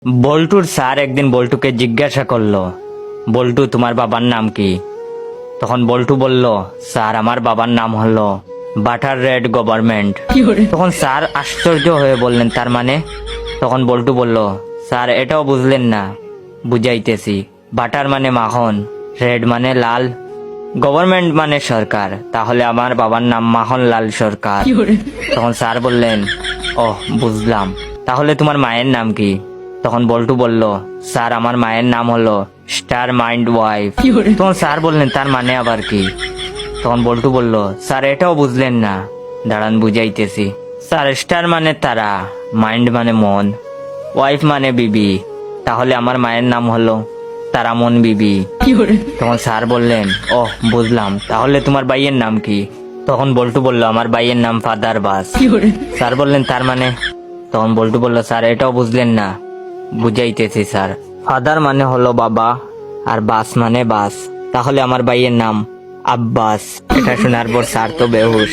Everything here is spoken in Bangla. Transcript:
বল্টুর স্যার একদিন বল্টুকে জিজ্ঞাসা করলো, বল্টু তোমার বাবার নাম কি? তখন বল্টু বলল, স্যার আমার বাবার নাম হলো বাটার রেড গভর্নমেন্ট। তখন স্যার আশ্চর্য হয়ে বললেন, তার মানে? তখন বল্টু বলল, স্যার এটাও বুঝলেন না? বুঝাইতেছি। বাটার মানে মাখন, রেড মানে লাল, গভর্নমেন্ট মানে সরকার, তাহলে আমার বাবার নাম মাখনলাল সরকার। তখন স্যার বললেন, ওহ বুঝলাম, তাহলে তোমার মায়ের নাম কি? তখন বল্টু বলল, স্যার আমার মায়ের নাম হলো স্টার মাইন্ড ওয়াইফ। তখন স্যার বললেন, তার মানে আবার কি? তখন বল্টু বলল, স্যার এটাও বুঝলেন না? দাঁড়ান বুঝাইতেছি। স্যার স্টার মানে তারা, মাইন্ড মানে মন, ওয়াইফ মানে বিবি, তাহলে আমার মায়ের নাম হলো তারামন বিবি। তখন স্যার বললেন, ওহ বুঝলাম, তাহলে তোমার ভাইয়ের নাম কি? তখন বল্টু বলল, আমার ভাইয়ের নাম ফাদার বাস। স্যার বললেন, তার মানে? তখন বল্টু বলল, স্যার এটাও বুঝলেন না? বুঝাইতেছি স্যার। ফাদার মানে হলো বাবা, আর বাস মানে বাস, তাহলে আমার ভাইয়ের নাম আব্বাস। এটা শোনার পর স্যার তো বেহুশ।